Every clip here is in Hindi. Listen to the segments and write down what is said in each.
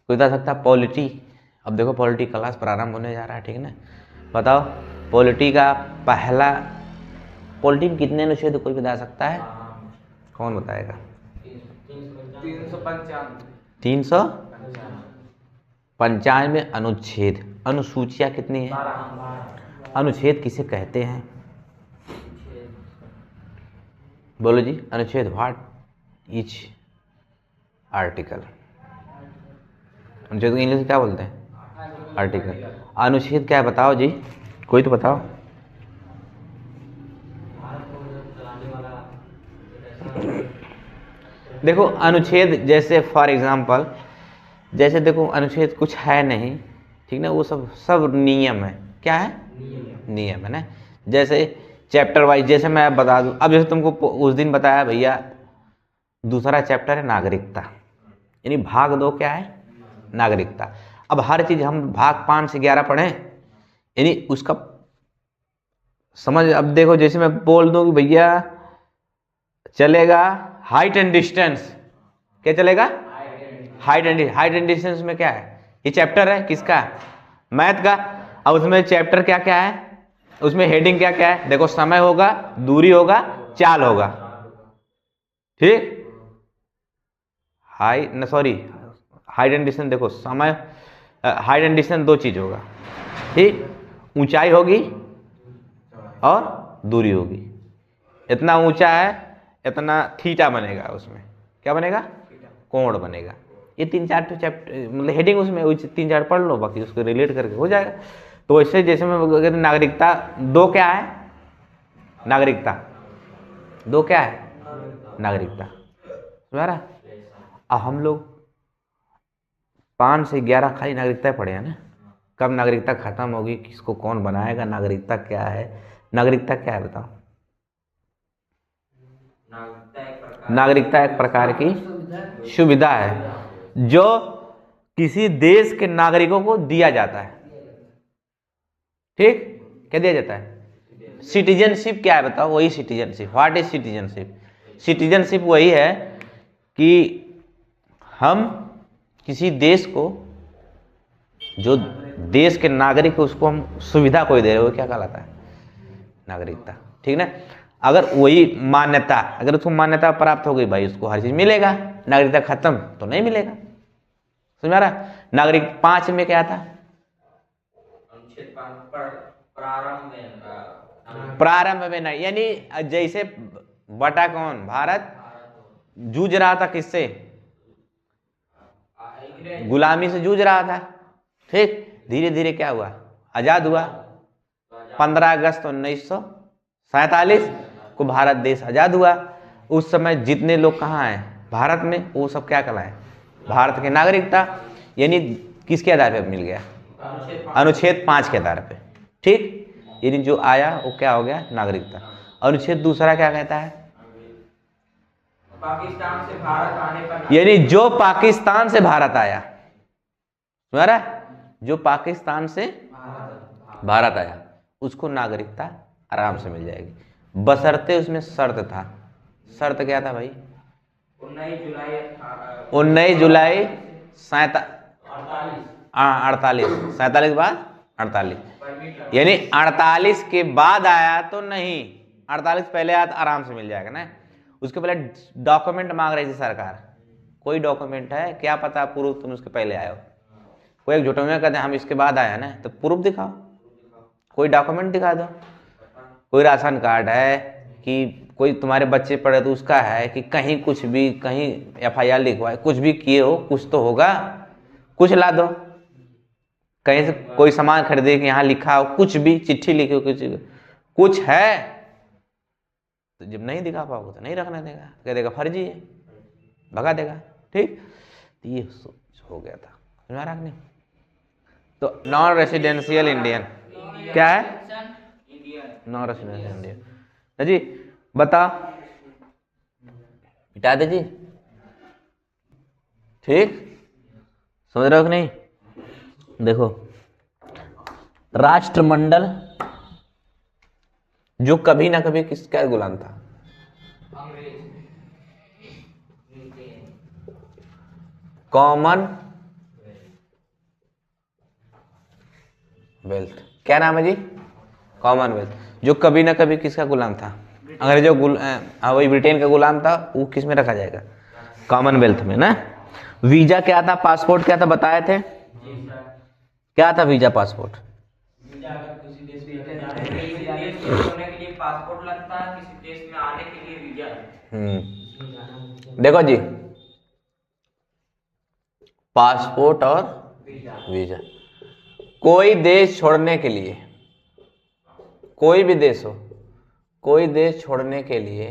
कोई बता सकता है पॉलिटी? अब देखो पॉलिटी क्लास प्रारंभ होने जा रहा है, ठीक है ना। बताओ पॉलिटी का पहला, पॉलिटी में कितने अनुच्छेद कोई बता सकता है? कौन बताएगा? 395 अनुच्छेद। अनुसूचियाँ कितनी हैं? अनुच्छेद किसे कहते हैं? बोलो जी, अनुच्छेद व्हाट इच आर्टिकल। अनुच्छेद को इंग्लिश में क्या बोलते हैं? आर्टिकल। अनुच्छेद क्या है बताओ जी, कोई तो बताओ। देखो अनुच्छेद जैसे फॉर एग्जांपल, जैसे देखो अनुच्छेद कुछ है नहीं, ठीक ना, वो सब नियम है। क्या है? नियम है ना। जैसे चैप्टर वाइज, जैसे मैं बता दूं, अब जैसे तुमको उस दिन बताया भैया, दूसरा चैप्टर है नागरिकता, यानी भाग 2 क्या है? नागरिकता। अब हर चीज हम भाग 5 से 11 पढ़ें, यानी उसका समझ। अब देखो जैसे मैं बोल दूं कि भैया चलेगा हाइट एंड डिस्टेंस, क्या चलेगा? हाइट एंड डिस्टेंस में क्या है? ये चैप्टर है किसका? मैथ का। अब उसमें चैप्टर क्या क्या है, उसमें हेडिंग क्या क्या है? देखो समय होगा, दूरी होगा, चाल होगा, ठीक। हाइट एंड डिस्टेंस, देखो समय, हाइट एंड डिस्टेंस 2 चीज होगा, ठीक। ऊंचाई होगी और दूरी होगी। इतना ऊंचा है इतना थीटा बनेगा, उसमें क्या बनेगा? कोण बनेगा। ये 3-4 तो चैप्टर मतलब हेडिंग उसमें 3-4 पढ़ लो, बाकी उसको रिलेट करके हो जाएगा। तो वैसे जैसे मैं नागरिकता 2 क्या है? नागरिकता 2 क्या है? नागरिकता। समझ रहा? अब हम लोग 5 से 11 खाली नागरिकता पढ़े हैं ना। कब नागरिकता खत्म होगी, किसको कौन बनाएगा, नागरिकता क्या है? नागरिकता क्या है बताओ? नागरिकता एक प्रकार की सुविधा है जो किसी देश के नागरिकों को दिया जाता है, ठीक। क्या दिया जाता है? सिटीजनशिप क्या है बताओ? वही citizenship. What is citizenship? Citizenship वही है कि हम किसी देश को, जो देश के नागरिक है उसको हम सुविधा कोई दे रहे हो, क्या कहलाता है? नागरिकता, ठीक ना। अगर वही मान्यता, अगर उसको मान्यता प्राप्त हो गई भाई, उसको हर चीज मिलेगा। नागरिकता खत्म तो नहीं मिलेगा। समझ आ रहा? नागरिक 5 में क्या था? प्रारंभ में नहीं, यानी जैसे बटा कौन? भारत जूझ रहा था किससे? गुलामी से जूझ रहा था, ठीक। धीरे धीरे क्या हुआ? आजाद हुआ। 15 अगस्त 1947 को भारत देश आजाद हुआ। उस समय जितने लोग कहाँ हैं भारत में, वो सब क्या कहलाए? भारत के नागरिकता। यानी किसके आधार पर मिल गया? अनुच्छेद 5 के आधार पे, ठीक। यानी जो आया वो क्या हो गया? नागरिकता। अनुच्छेद दूसरा क्या कहता है? पाकिस्तान से भारत आने पर, यानी जो पाकिस्तान से भारत आया, समझ रहा है? जो पाकिस्तान से भारत आया उसको नागरिकता आराम से मिल जाएगी, बशर्ते उसमें शर्त था। शर्त क्या था भाई? 19 जुलाई 47 बाद 48, यानी 48 के बाद आया तो नहीं, 48 पहले आया तो आराम से मिल जाएगा ना। उसके पहले डॉक्यूमेंट मांग रही थी सरकार। कोई डॉक्यूमेंट है क्या? पता प्रूफ तुम उसके पहले आए हो। कोई एक झूठों में कहते हैं हम इसके बाद आए हैं ना, तो प्रूफ दिखाओ, कोई डॉक्यूमेंट दिखा दो। कोई राशन कार्ड है कि कोई तुम्हारे बच्चे पढ़े तो उसका है, कि कहीं कुछ भी, कहीं FIR लिखवाए, कुछ भी किए हो, कुछ तो होगा, कुछ ला दो। कहीं से कोई सामान खरीदे कि यहाँ लिखा हो, कुछ भी चिट्ठी लिखी हो, कुछ है। तो जब नहीं दिखा पाओगे तो नहीं रखने देगा, कह देगा फर्जी है, भगा देगा, ठीक। तो ये हो गया था, समझ रहा नहीं? तो नॉन रेसिडेंशियल इंडियन क्या है? नॉन रेसिडेंशियल इंडियन जी। बता, मिटा दे जी, ठीक। समझ रहे हो कि नहीं? देखो राष्ट्रमंडल जो कभी ना कभी किसका गुलाम था? Common wealth. क्या नाम है जी? कॉमनवेल्थ। जो कभी ना कभी किसका गुलाम था? अंग्रेजों वही ब्रिटेन का गुलाम था, वो किस में रखा जाएगा? कॉमनवेल्थ में ना। वीजा क्या था, पासपोर्ट क्या था बताए थे? क्या था वीजा पासपोर्ट? वीजा अगर किसी देश में होने के लिए पासपोर्ट लगता है, किसी देश में आने के लिए वीजा है। देखो जी, पासपोर्ट और वीजा। कोई देश छोड़ने के लिए, कोई भी देश हो, कोई देश छोड़ने के लिए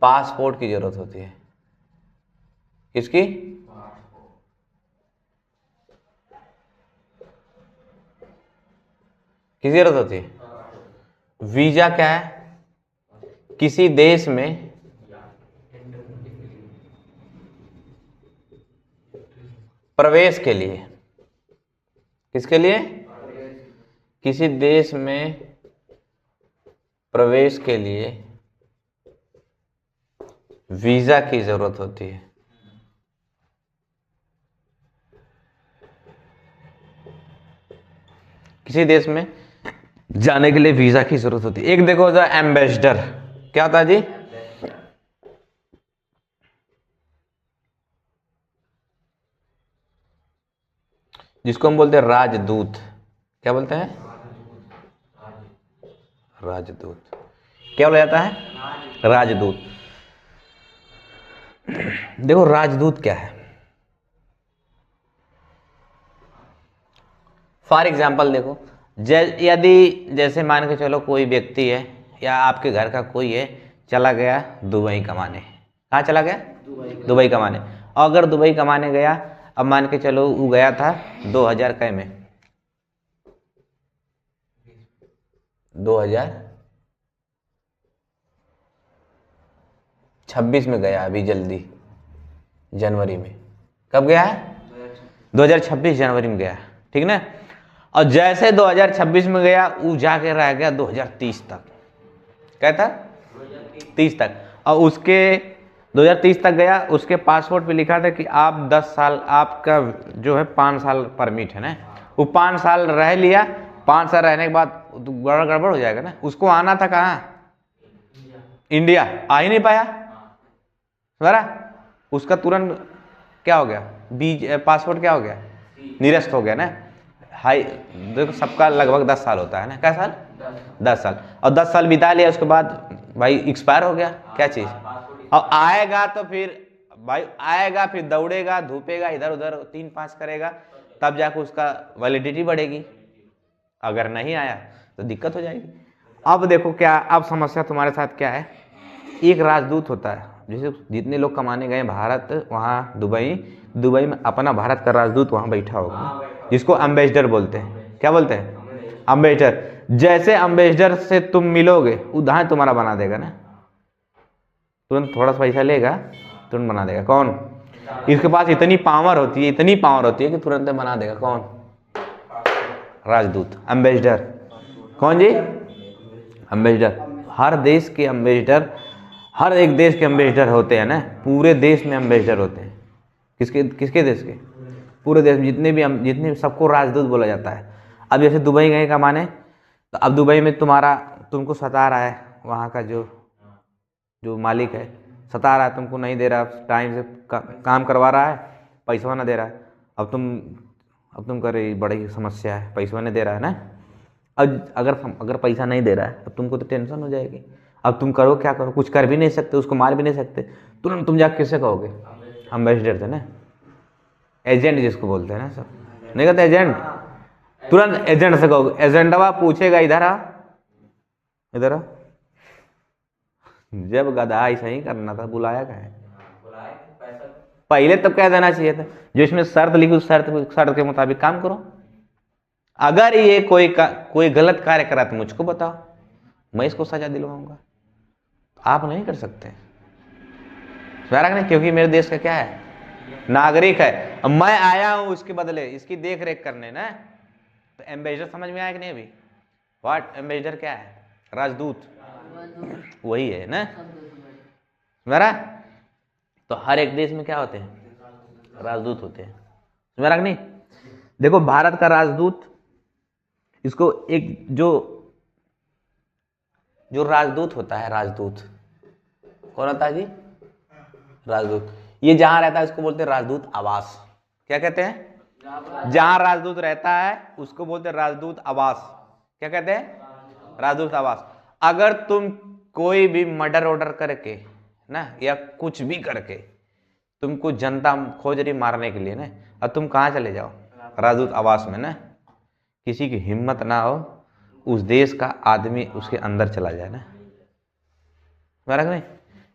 पासपोर्ट की जरूरत होती है। किसकी? किसकी जरूरत होती है? वीजा क्या है? किसी देश में प्रवेश के लिए। किसके लिए? किसी देश में प्रवेश के लिए वीजा की जरूरत होती है। किसी देश में जाने के लिए वीजा की जरूरत होती है। एक देखो द एम्बेसडर, क्या होता है जी? जिसको हम बोलते हैं राजदूत। क्या बोलते हैं? राजदूत। क्या बोला जाता है? राजदूत। देखो राजदूत क्या है। फॉर एग्जाम्पल देखो, यदि जैसे मान के चलो कोई व्यक्ति है या आपके घर का कोई है, चला गया दुबई कमाने। कहाँ चला गया? दुबई कमाने। और अगर दुबई कमाने गया, अब मान के चलो वो गया था 2000 कै में, 2026 में गया, अभी जल्दी जनवरी में। कब गया है? 2026 जनवरी में गया, ठीक ना। और जैसे 2026 में गया, वो जाके रह गया 2030 तक। क्या था? 30 तक। और उसके 2030 तक गया, उसके पासपोर्ट पे लिखा था कि आप 10 साल, आपका जो है 5 साल परमिट है ना। वो 5 साल रह लिया, 5 साल रहने के बाद गड़बड़ हो जाएगा ना। उसको आना था कहाँ? इंडिया। आ ही नहीं पाया, उसका तुरंत क्या हो गया? पासपोर्ट क्या हो गया? निरस्त हो गया ना। हाई देखो, सबका लगभग 10 साल होता है ना। क्या साल? 10 साल। और 10 साल बिता लिया, उसके बाद भाई एक्सपायर हो गया क्या चीज। और आएगा तो फिर भाई आएगा, फिर दौड़ेगा धूपेगा इधर उधर 3-5 करेगा, तब जाकर उसका वैलिडिटी बढ़ेगी। अगर नहीं आया तो दिक्कत हो जाएगी। अब देखो क्या, अब समस्या तुम्हारे साथ क्या है। एक राजदूत होता है, जैसे जितने लोग कमाने गए भारत, वहाँ दुबई में अपना भारत का राजदूत वहाँ बैठा होगा, जिसको अम्बेसडर बोलते हैं। क्या बोलते हैं? अम्बेसडर। जैसे अम्बेसडर से तुम मिलोगे, उधार तुम्हारा बना देगा ना। तुरंत थोड़ा सा पैसा लेगा, तुरंत बना देगा। कौन? इसके पास इतनी पावर होती है, इतनी पावर होती है कि तुरंत बना देगा। कौन? राजदूत, अम्बेसडर। कौन जी? अम्बेसडर। हर देश के अम्बेसडर, हर एक देश के अम्बेसडर होते हैं ना। पूरे देश में अम्बेसडर होते हैं। किसके किसके देश के? पूरे देश में जितने सबको राजदूत बोला जाता है। अब जैसे दुबई गए कमाने, तो अब दुबई में तुमको सता रहा है, वहाँ का जो मालिक है सता रहा है, तुमको नहीं दे रहा, टाइम से काम करवा रहा है, पैसा ना दे रहा है। अब तुम कह रहे बड़ी समस्या है, पैसा नहीं दे रहा है ना। अब अगर पैसा नहीं दे रहा है, अब तुमको तो टेंशन हो जाएगी। अब तुम करो क्या करो, कुछ कर भी नहीं सकते, उसको मार भी नहीं सकते। तुरंत तुम जाके किससे कहोगे? अम्बेसडर थे ना, एजेंट जिसको बोलते हैं ना सब, नहीं कहते एजेंट। तुरंत एजेंट से कहोगे। एजेंटवा पूछेगा इधर आ, इधर आ। जब गधा ऐसा ही करना था, बुलाया क्या है? पहले तब कह देना चाहिए था, जो इसमें शर्त लिखी उस शर्त के मुताबिक काम करो। अगर ये कोई गलत कार्य करा तो मुझको बताओ, मैं इसको सजा दिलवाऊंगा। आप नहीं कर सकते, क्योंकि मेरे देश का क्या है? नागरिक है। अब मैं आया हूं उसके बदले इसकी देख रेख करने ना। तो एम्बेसडर समझ में आया कि नहीं अभी? व्हाट एम्बेसडर क्या है? राजदूत, वही है ना मेरा। तो हर एक देश में क्या होते हैं? राजदूत होते हैं मेरा, नहीं। देखो भारत का राजदूत, इसको एक जो जो राजदूत होता है, राजदूत कौन होता है जी? राजदूत। ये जहां रहता है उसको बोलते हैं राजदूत आवास। क्या कहते हैं? जहां राजदूत रहता है उसको बोलते हैं राजदूत आवास। क्या कहते हैं? राजदूत आवास। अगर तुम कोई भी मर्डर ऑर्डर करके ना, या कुछ भी करके तुमको जनता खोज रही मारने के लिए ना, अब तुम कहाँ चले जाओ? राजदूत आवास में ना। किसी की हिम्मत ना हो उस देश का आदमी उसके अंदर चला जाए ना, बराबर नहीं?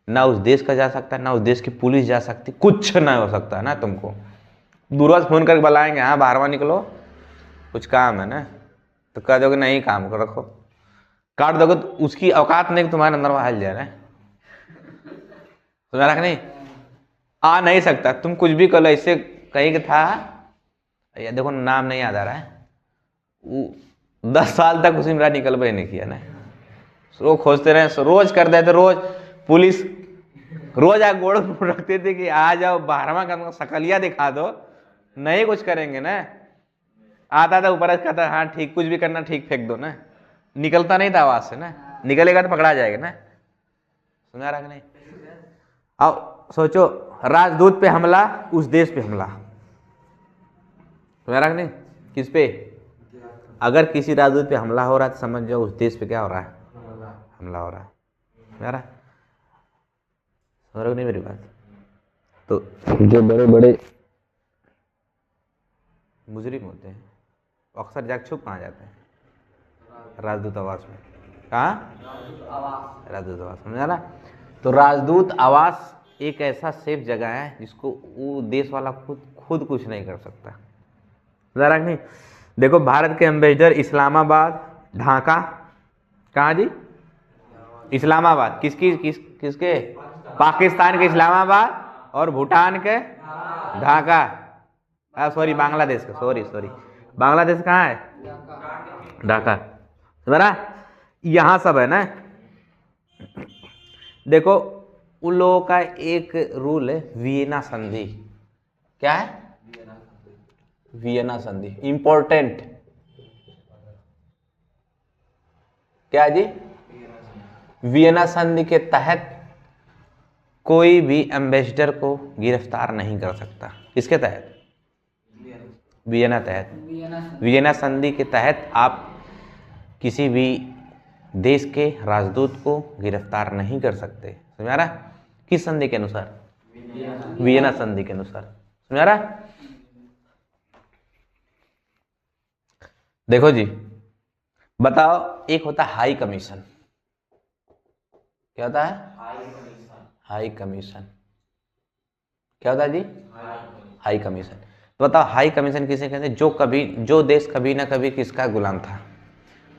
ना उस देश का जा सकता है, ना उस देश की पुलिस जा सकती, कुछ ना हो सकता है ना। तुमको दूरवास फोन करके बुलाएंगे, हाँ बाहरवा निकलो कुछ काम है ना, तो कह दोगे नहीं काम को रखो, काट दोगे तो उसकी औकात नहीं कि तुम्हारे अंदर वह हिल जाए ना, तुम्हारा नहीं आ नहीं सकता। तुम कुछ भी कर लो। इससे कहीं का था या देखो नाम नहीं याद आ रहा है, वो 10 साल तक उसी मेरा निकल भी नहीं किया ना, रोज खोजते रहे, रोज कर देते, रोज पुलिस रोज आ गोड़ रखते थे कि आ जाओ बारहवा का शकलिया दिखा दो, नहीं कुछ करेंगे ना। आता था ऊपर कहता हाँ ठीक, कुछ भी करना ठीक, फेंक दो ना, निकलता नहीं था आवाज से ना, निकलेगा तो पकड़ा जाएगा ना। सुना रहा कि नहीं? अब सोचो राजदूत पे हमला, उस देश पे हमला, सुना रहा कि नहीं? किस पे? अगर किसी राजदूत पे हमला हो रहा है तो समझ जाओ उस देश पे क्या हो रहा है? हमला हो रहा है। समझ रहा? समझ रहे नहीं मेरी बात? तो जो बड़े बड़े मुजरिम होते हैं अक्सर जाके छुप कहाँ जाते हैं? राजदूत आवास में। कहाँ? राजदूत आवास। समझा ना? तो राजदूत आवास एक ऐसा सेफ जगह है जिसको वो देश वाला खुद कुछ नहीं कर सकता। जरा नहीं, देखो भारत के एम्बेसडर इस्लामाबाद, ढाका, कहाँ जी? इस्लामाबाद। किसके? पाकिस्तान के इस्लामाबाद और भूटान के ढाका। सॉरी बांग्लादेश का, सॉरी बांग्लादेश कहाँ है? ढाका। समझा? यहाँ सब है ना। देखो उन लोगों का एक रूल है वियना संधि। क्या है? वियना संधि इंपॉर्टेंट। क्या जी? वियना संधि के तहत कोई भी एम्बेसडर को गिरफ्तार नहीं कर सकता। किसके तहत? वियना तहत। वियना संधि के तहत आप किसी भी देश के राजदूत को गिरफ्तार नहीं कर सकते। समझ रहा? किस संधि के अनुसार? वियना संधि के अनुसार। समझ रहा? देखो जी, बताओ, एक होता है हाई कमीशन। क्या होता है? High commission. क्या होता है जी? High commission. तो बताओ हाई कमीशन किसे कहते हैं? जो देश कभी ना कभी किसका गुलाम था?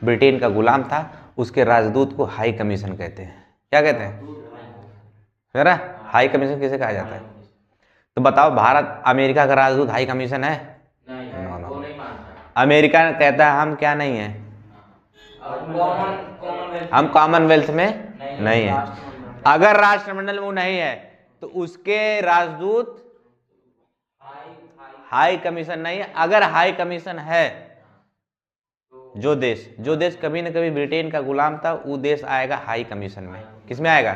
ब्रिटेन का गुलाम था, उसके राजदूत को हाई कमीशन कहते हैं। क्या कहते हैं? हाई कमीशन किसे कहा जाता है? तो बताओ भारत अमेरिका का राजदूत हाई कमीशन है? नो। अमेरिका कहता है हम क्या नहीं है, हम कॉमनवेल्थ में नहीं है। अगर राष्ट्रमंडल में नहीं है तो उसके राजदूत हाई कमीशन नहीं है। अगर हाई कमीशन है, जो देश कभी ना कभी ब्रिटेन का गुलाम था, वो देश आएगा हाई कमीशन में। किसमें आएगा?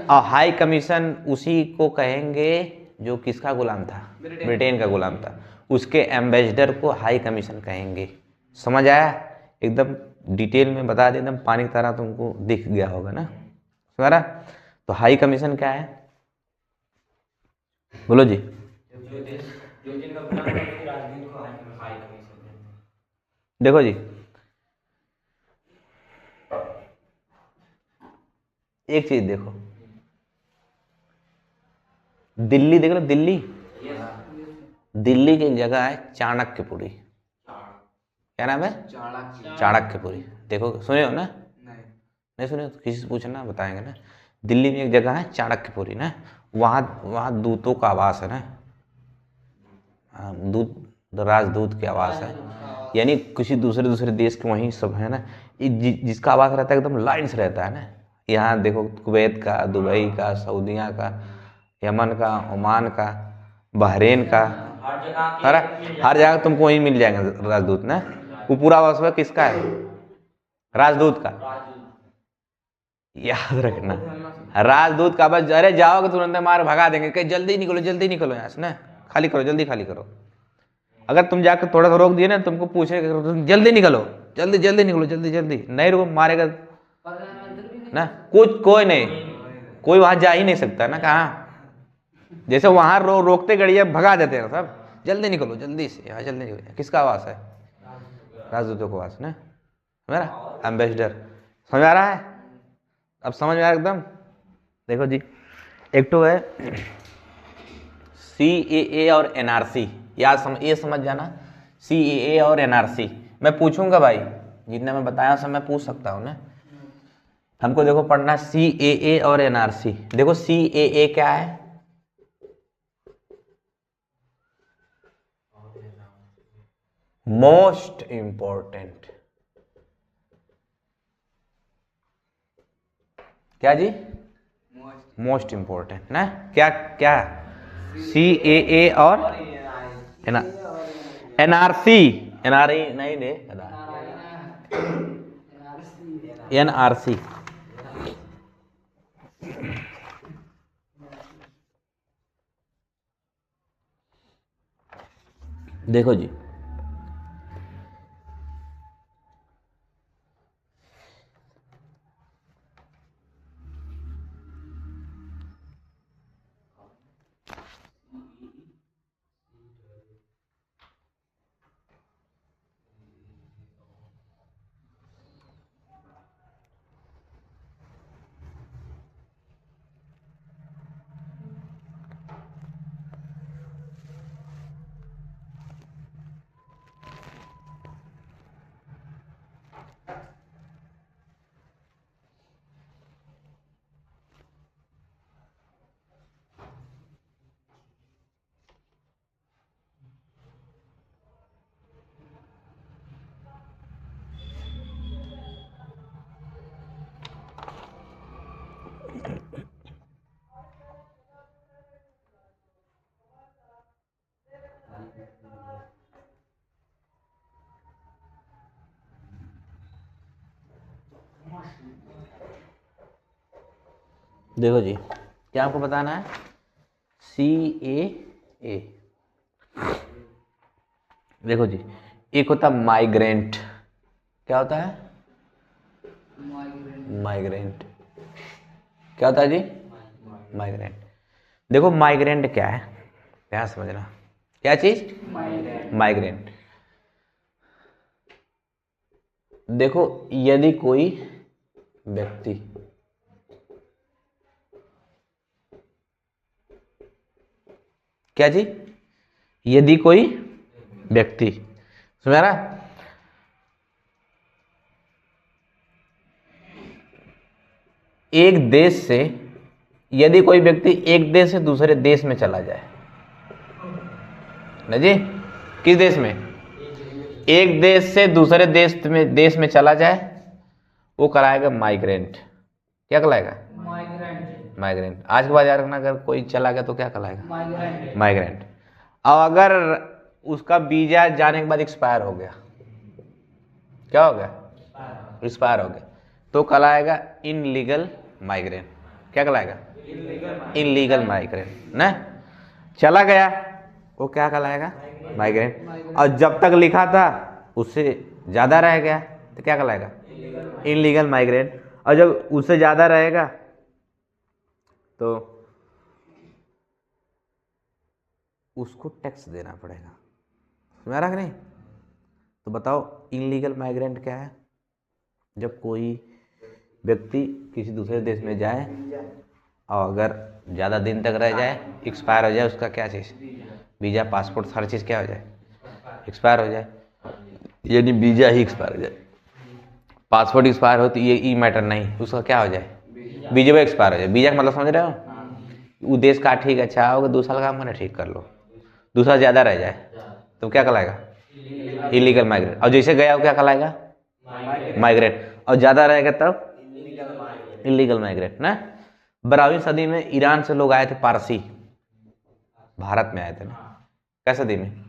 और हाई कमीशन उसी को कहेंगे जो किसका गुलाम था? ब्रिटेन का गुलाम था। उसके एम्बेसडर को हाई कमीशन कहेंगे। समझ आया? एकदम डिटेल में बता दे, एकदम पानी की तरह तुमको दिख गया होगा ना। समझ रहा? तो हाई कमीशन क्या है? बोलो जी। देखो जी, एक चीज देखो, दिल्ली देख लो, दिल्ली की एक जगह है चाणक्यपुरी। क्या नाम है? चाणक्यपुरी। देखो सुने हो ना? नहीं सुने तो किसी से पूछना, बताएंगे ना। दिल्ली में एक जगह है चाणक्यपुरी ना, वहाँ दूतों का आवास है ना, राजदूत के आवास है। यानी किसी दूसरे देश के वहीं सब है ना, जिसका आवास रहता है एकदम लाइन से रहता है ना। यहाँ देखो कुवैत का, दुबई का, सऊदिया का, यमन का, ओमान का, बहरीन का, हर जगह हर हर जगह तुमको वहीं मिल जाएंगे राजदूत ना। वो पूरा वस्फ किसका है? राजदूत का। याद रखना, राजदूत का। बस अरे जाओगे तुरंत मार भगा देंगे, कहीं जल्दी निकलो यहाँ से ना, खाली करो, जल्दी खाली करो। अगर तुम जाकर थोड़ा सा रोक दिए ना, तुमको पूछेगा तुम जल्दी निकलो, जल्दी निकलो, जल्दी नहीं रुको मारेगा ना। कुछ कोई नहीं, कोई वहां जा ही नहीं सकता ना। कहाँ जैसे वहां रोकते गड़िया भगा देते हैं सब, जल्दी निकलो, जल्दी से यहाँ, जल्दी निकलो। किसका आवास है? राजदूतों का आवास ना, मेरा एम्बेसडर। समझ आ रहा है? अब समझ में आ रहा एकदम। देखो जी, एक तो है CAA और NRC, ये समझ जाना। CAA और NRC मैं पूछूंगा भाई, जितना मैं बताया सब मैं पूछ सकता हूँ ना। हमको देखो पढ़ना CAA और NRC। देखो CAA क्या है? Most important. क्या जी? मोस्ट इंपॉर्टेंट ना। क्या क्या? CAA और NRC। NRI नहीं दे, NRC। देखो जी, देखो जी, क्या आपको बताना है? CAA। देखो जी, एक होता है माइग्रेंट। क्या होता है? माइग्रेंट। क्या होता है जी? माइग्रेंट। देखो माइग्रेंट क्या है, ध्यान समझना। क्या चीज? माइग्रेंट। देखो यदि कोई व्यक्ति क्या जी? यदि कोई व्यक्ति, समझ रहा? एक देश से, यदि कोई व्यक्ति एक देश से दूसरे देश में चला जाए ना जी, किस देश में? एक देश से दूसरे देश में चला जाए, वो कराएगा माइग्रेंट। क्या कहलाएगा? माइग्रेंट। आज के बाद याद रखना, अगर कोई चला गया तो क्या कहलाएगा? माइग्रेंट। अब अगर उसका वीजा जाने के बाद एक्सपायर हो गया, क्या हो गया? एक्सपायर हो गया, तो कहलाएगा इनलीगल माइग्रेंट। क्या कहलाएगा? इनलीगल माइग्रेंट ना। चला गया वो क्या कहलाएगा? माइग्रेंट। और जब तक लिखा था उससे ज्यादा रह गया तो क्या कहलाएगा? Illegal migrant. और जब उससे ज्यादा रहेगा तो उसको टैक्स देना पड़ेगा। समझ रहा कि नहीं? तो बताओ इनलीगल माइग्रेंट क्या है? जब कोई व्यक्ति किसी दूसरे देश में जाए और अगर ज़्यादा दिन तक रह जाए, एक्सपायर हो जाए उसका क्या चीज़? वीज़ा, पासपोर्ट, हर चीज़ क्या हो जाए? एक्सपायर हो जाए। यानी वीज़ा ही एक्सपायर हो जाए, पासपोर्ट एक्सपायर हो तो ये मैटर नहीं, उसका क्या हो जाए? वीजा भी एक्सपायर हो जाए। वीजा का मतलब समझ रहे हो? वो देश का ठीक अच्छा होगा, 2 साल काम करना ठीक कर लो, 2 साल ज़्यादा रह जाए तो क्या कहलाएगा? Illegal migrant. और जैसे गया वो क्या कहलाएगा? माइग्रेंट। और ज़्यादा रहेगा तब इलीगल माइग्रेंट ना। 12वीं सदी में ईरान से लोग आए थे, पारसी भारत में आए थे ना, क्या सदी में?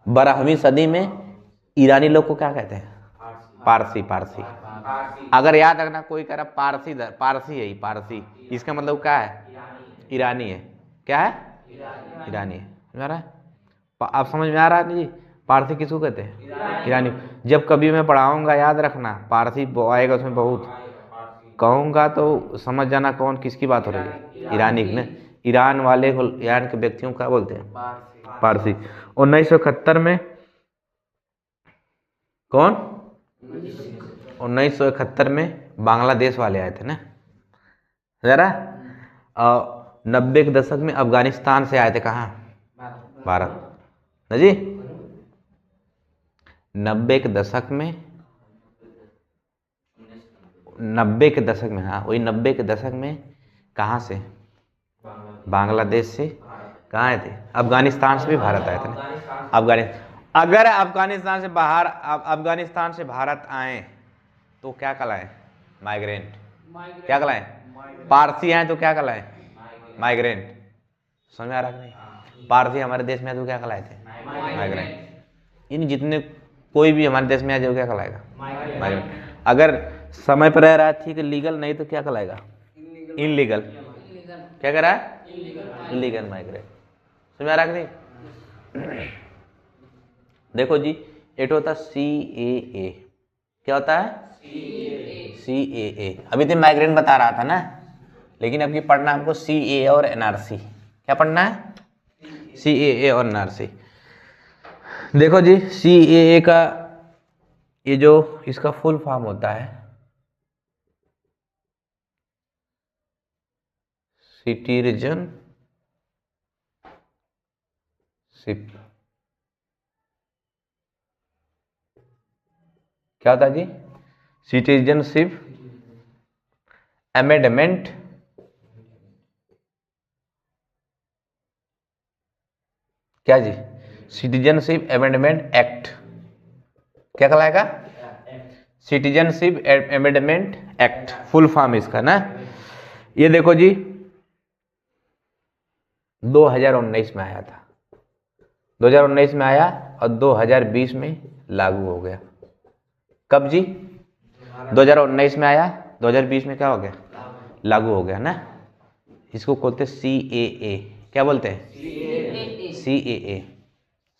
12वीं सदी में ईरानी लोग को क्या कहते हैं? पारसी। पारसी। अगर याद रखना कोई कह रहा पारसी, पारसी है, पारसी, इसका मतलब क्या है? ईरानी है। क्या है? ईरानी है। समझ आ रहा है? आप समझ में आ रहा है जी? पारसी किसको कहते हैं? ईरानी। जब कभी मैं पढ़ाऊंगा याद रखना, पारसी आएगा उसमें बहुत, कहूँगा तो समझ जाना कौन किसकी बात हो रही है। ईरानी ने, ईरान वाले को, ईरान के व्यक्तियों को क्या बोलते हैं? पारसी। 1971 में कौन? 1971 में बांग्लादेश वाले आए थे ना जरा। 90 के दशक में अफगानिस्तान से आए थे। कहाँ? भारत ना जी। 90 के दशक में, 90 के दशक में, हाँ वही 90 के दशक में कहाँ से? बांग्लादेश से। कहाँ आए थे? अफगानिस्तान से भी भारत आए थे ना। अफगानिस्तान, अगर अफगानिस्तान से बाहर, अफगानिस्तान से भारत आए तो क्या कहलाए? माइग्रेंट। क्या कहलाए? पारसी आए तो क्या कहलाए? माइग्रेंट। समझ में आ रहा है नहीं? पारसी हमारे देश में आए तो क्या कहलाए थे? माइग्रेंट। इन जितने कोई भी हमारे देश में आ जाए क्या कहलाएगा? माइग्रेंट। अगर समय पर रह रहा है ठीक, लीगल नहीं तो क्या कहलाएगा? इनलीगल। क्या कह रहा है? Illegal migrant. समझ में आ रहा है नहीं? देखो जी, एक होता है CAA। क्या होता है? CAA। अभी तो माइग्रेंट बता रहा था ना, लेकिन अभी पढ़ना हमको CAA और NRC। क्या पढ़ना है? CAA और NRC। देखो जी, CAA का ये जो इसका फुल फॉर्म होता है सिटीजनशिप। क्या होता है जी? सिटीजनशिप अमेंडमेंट क्या जी? Citizenship amendment act. क्या कहलाएगा? Citizenship amendment act, full form इसका ना। ये देखो जी 2019 में आया था, 2019 में आया और 2020 में लागू हो गया। कब जी? 2019 में आया, 2020 में क्या हो गया? लागू हो गया ना। इसको बोलते CAA। क्या बोलते हैं? CAA।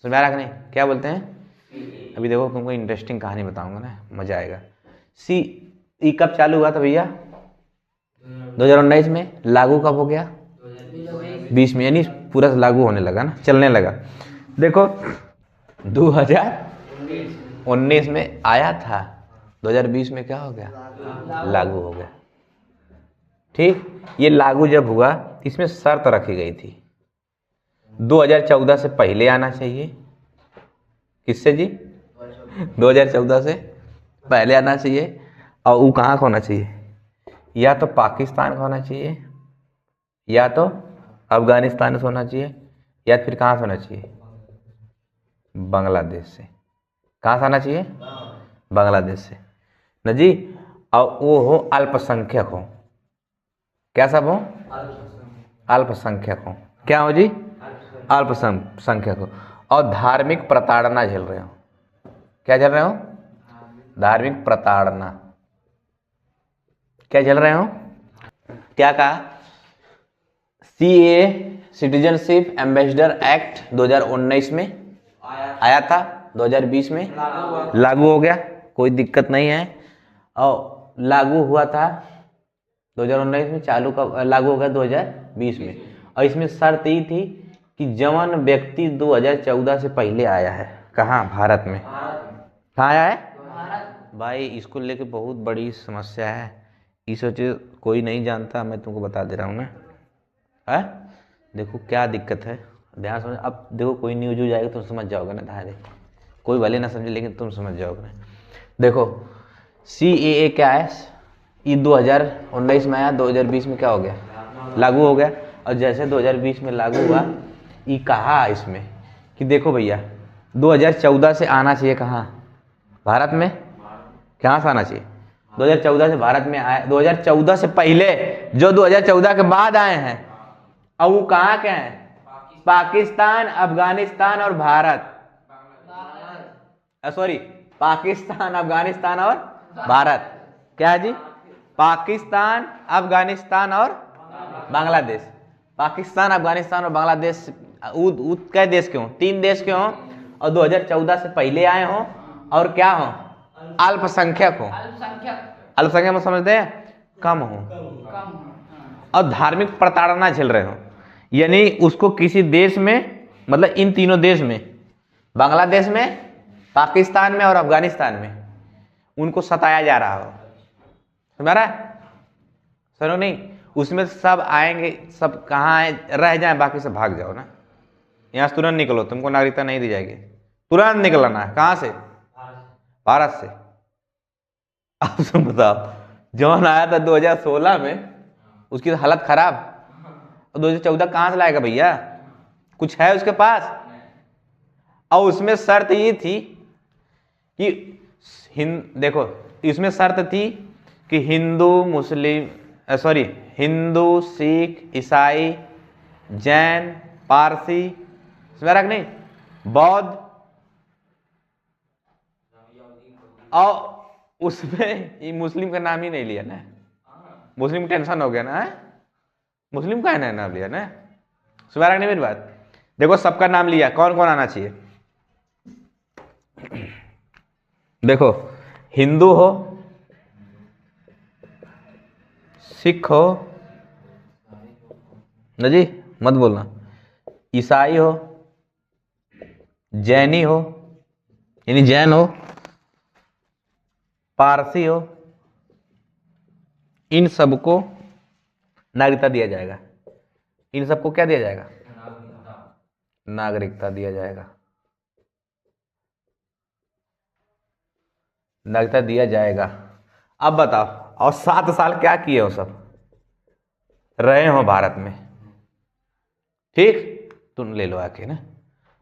समझ में आ रहा कि नहीं? क्या बोलते हैं? अभी देखो तुमको इंटरेस्टिंग कहानी बताऊंगा ना, मजा आएगा। ये कब चालू हुआ था भैया? 2019 में। लागू कब हो गया? 20 में, यानी पूरा लागू होने लगा ना, चलने लगा। देखो 2019 में आया था, 2020 में क्या हो गया? लागू हो गया। ठीक। ये लागू जब हुआ इसमें शर्त रखी गई थी 2014 से पहले आना चाहिए। किससे जी? 2014 से पहले आना चाहिए। और वो कहाँ का होना चाहिए? या तो पाकिस्तान का होना चाहिए, या तो अफगानिस्तान से होना चाहिए, या फिर कहाँ से होना चाहिए? बांग्लादेश से। कहाँ से आना चाहिए? बांग्लादेश से न जी। और वो हो अल्पसंख्यक हो। क्या सब हो? अल्पसंख्यक हो। क्या हो जी? अल्पसंख्यक हो। और धार्मिक प्रताड़ना झेल रहे हो। क्या झेल रहे हो? धार्मिक प्रताड़ना। क्या झेल रहे हो? क्या कहा? CAA सिटीजनशिप एम्बेसडर एक्ट 2019 में आया था, 2020 में लागू हो गया, कोई दिक्कत नहीं है। और लागू हुआ था 2019 में, चालू का लागू हो गया 2020 में। और इसमें शर्त ये थी कि जवान व्यक्ति 2014 से पहले आया है। कहाँ? भारत में। कहाँ आया है? भाई इसको लेके बहुत बड़ी समस्या है। इस सोचे कोई नहीं जानता, मैं तुमको बता दे रहा हूँ ना। है देखो क्या दिक्कत है, ध्यान समझ। अब देखो कोई न्यूज हो जाएगा तुम समझ जाओगे ना, धारे कोई भले ना समझे लेकिन तुम समझ जाओगे ना। देखो CAA क्या है? ये 2019 में आया, 2020 में क्या हो गया? लागू हो गया। और जैसे 2020 में लागू हुआ, ये कहा इसमें कि देखो भैया 2014 से आना चाहिए। कहाँ? भारत में। कहाँ से आना चाहिए? 2014 से भारत में आए। 2014 से पहले जो 2014 के बाद आए हैं, और वो कहाँ के हैं? पाकिस्तान, अफगानिस्तान और भारत, सॉरी, पाकिस्तान, अफगानिस्तान और भारत, क्या है जी? पाकिस्तान, अफगानिस्तान और बांग्लादेश। पाकिस्तान, अफगानिस्तान और बांग्लादेश कई देश के हों? 3 देश के हों, और 2014 से पहले आए हों, और क्या हों? अल्पसंख्यक हों। अल्पसंख्यक में समझते हैं? कम हों, और धार्मिक प्रताड़ना झेल रहे हों। यानी उसको किसी देश में, मतलब इन तीनों देश में, बांग्लादेश में, पाकिस्तान में और अफगानिस्तान में उनको सताया जा रहा हो। समझ रहा है? सुनो नहीं, उसमें सब आएंगे, सब कहाँ आए, रह जाएं, बाकी से भाग जाओ ना। यहाँ से तुरंत निकलो, तुमको नागरिकता नहीं दी जाएगी, तुरंत निकलना है। कहाँ से? भारत से। अब तुम बताओ, जौन आया था 2016 में, उसकी तो हालत खराब, और 2014 कहाँ से लाएगा भैया? कुछ है उसके पास? और उसमें शर्त ये थी कि देखो, इसमें शर्त थी कि हिंदू, मुस्लिम, सॉरी, हिंदू, सिख, ईसाई, जैन, पारसी, समझ रहा नहीं, बौद्ध, और उसमें ये मुस्लिम का नाम ही नहीं लिया ना। मुस्लिम टेंशन हो गया ना, है? मुस्लिम का है ना नाम लिया ना। समझ रहा नहीं मेरी बात? देखो, सबका नाम लिया, कौन कौन आना चाहिए? देखो, हिंदू हो, सिख हो, ना जी मत बोलना, ईसाई हो, जैनी हो, यानी जैन हो, पारसी हो, इन सबको नागरिकता दिया जाएगा। इन सबको क्या दिया जाएगा? नागरिकता दिया जाएगा। नागरिकता दिया जाएगा। अब बताओ, और 7 साल क्या किए हो? सब रहे हो भारत में, ठीक? तुम ले लो आके ना।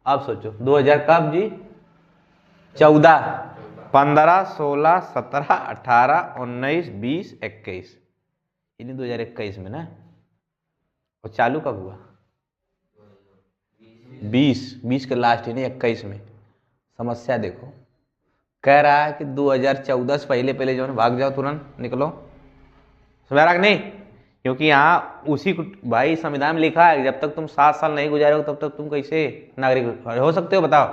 अब सोचो, 2000 कब जी? 14, 15, 16, 17, 18, 19, 20, 21, यानी 2021 में ना। और चालू कब हुआ? 20 के लास्ट, यानी 21 में। समस्या देखो, कह रहा है कि 2014 से पहले पहले जो है भाग जाओ, तुरंत निकलो। समझ रहा कि नहीं? क्योंकि यहाँ उसी को भाई संविधान में लिखा है, जब तक तुम 7 साल नहीं गुजारोगे तब तक तुम कैसे नागरिक हो सकते हो? बताओ,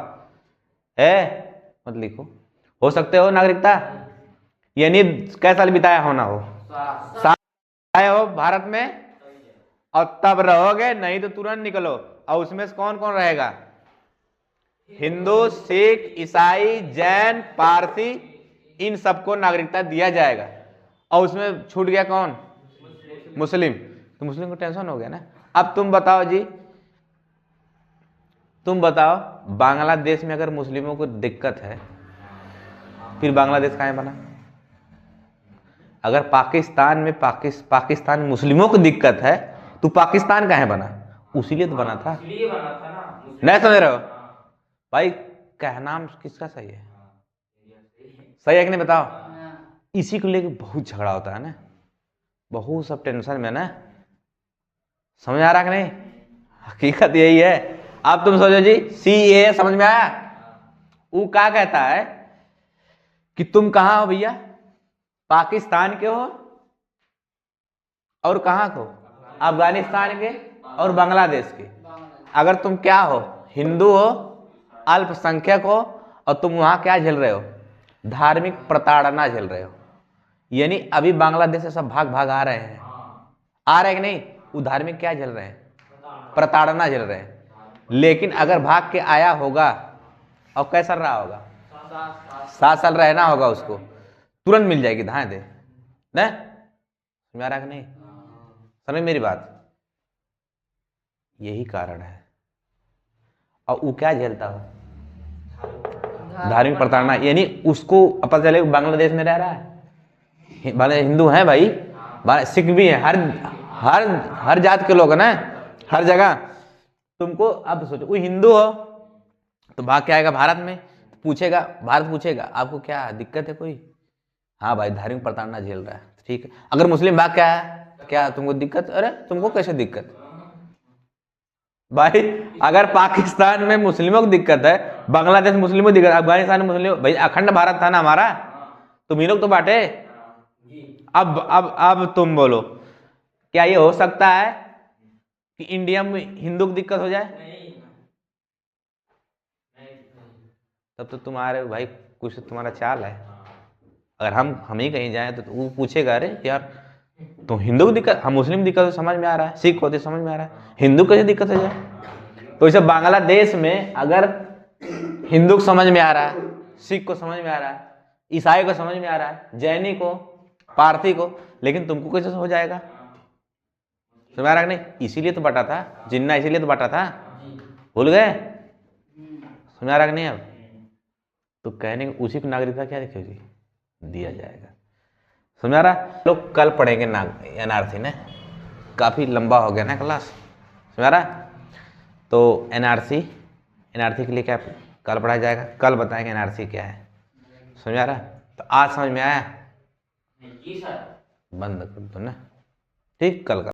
है? मत लिखो, हो सकते हो नागरिकता। यानी कै साल बिताया होना हो? 7 आए हो भारत में, और तब रहोगे, नहीं तो तुरंत निकलो। और उसमें से कौन कौन रहेगा? हिंदू, सिख, ईसाई, जैन, पारसी, इन सबको नागरिकता दिया जाएगा। और उसमें छूट गया कौन? मुस्लिम। तो मुस्लिम को टेंशन हो गया ना। अब तुम बताओ जी, तुम बताओ, बांग्लादेश में अगर मुस्लिमों को दिक्कत है, फिर बांग्लादेश कहाँ बना? अगर पाकिस्तान में पाकिस्तान में मुस्लिमों को दिक्कत है, तो पाकिस्तान कहाँ बना? उसी लिए तो बना था। नहीं समझ रहे हो भाई? कहना किसका सही है? सही है कि नहीं बताओ? इसी को लेकर बहुत झगड़ा होता है ना, बहुत सब टेंशन में ना। समझ आ रहा कि नहीं? हकीकत यही है। अब तुम सोचो जी, CAA समझ में आया? वो क्या कहता है कि तुम कहाँ हो भैया? पाकिस्तान के हो, और कहाँ को? अफगानिस्तान के और बांग्लादेश के। अगर तुम क्या हो? हिंदू हो, अल्पसंख्यक हो, और तुम वहां क्या झेल रहे हो? धार्मिक प्रताड़ना झेल रहे हो। यानी अभी बांग्लादेश से सब भाग भाग आ रहे हैं, आ रहे कि नहीं? वो धार्मिक क्या झेल रहे हैं? प्रताड़ना झेल रहे हैं। लेकिन अगर भाग के आया होगा, और कैसा रहा होगा? 7 साल रहना होगा उसको, तुरंत मिल जाएगी धाए दे न। समझ आ रहा कि नहीं? समझ मेरी बात? यही कारण है। और वो क्या झेलता हो? धार्मिक प्रताड़ना। यानी उसको पता चले बांग्लादेश में रह रहा है, हिंदू है भाई, सिख भी है, हर जात के लोग है ना, हर जगह। तुमको अब सोचो, वो हिंदू हो तो भाग के आएगा भारत में, पूछेगा, भारत पूछेगा आपको क्या दिक्कत है कोई? हाँ भाई, धार्मिक प्रताड़ना झेल रहा है, ठीक है। अगर मुस्लिम भाग के आया, क्या तुमको दिक्कत? अरे तुमको कैसे दिक्कत? भाई अगर पाकिस्तान में मुस्लिमों की दिक्कत है, बांग्लादेश मुस्लिमों की दिक्कत, अफगानिस्तान में मुस्लिम, भाई अखंड भारत था ना हमारा, तुम ही लोग तो बांटे। अब तुम बोलो, क्या ये हो सकता है कि इंडिया में हिंदू की दिक्कत हो जाए? तब तो तुम्हारे भाई कुछ तो तुम्हारा चाल है। अगर हम ही कहीं जाए तो वो पूछेगा, अरे यार तो हिंदू की दिक्कत, हम मुस्लिम दिक्कत तो समझ में आ रहा है, सिख होते समझ में आ रहा है, हिंदू कैसे दिक्कत हो जाए? तो इसे बांग्लादेश में अगर हिंदू को समझ में आ रहा है, सिख को समझ में आ रहा है, ईसाई को समझ में आ रहा है, जैनी को, पारसी को, लेकिन तुमको कैसे हो जाएगा? समझ आ रहा नहीं? इसीलिए तो बटा था जिन्ना, इसीलिए तो बटा था, भूल गए? समझ आ रहा नहीं? अब तो कहने को उसी को नागरिकता क्या दिखेगी, दिया जाएगा। समझ आ रहा? लोग कल पढ़ेंगे एनआरसी ने, काफी लंबा हो गया ना क्लास। समझ आ रहा? तो एनआरसी के लिए क्या कल पढ़ाया जाएगा, कल बताएंगे एनआरसी क्या है। समझ आ रहा? तो आज समझ में आया? जी सर। बंद कर दो ना, ठीक, कल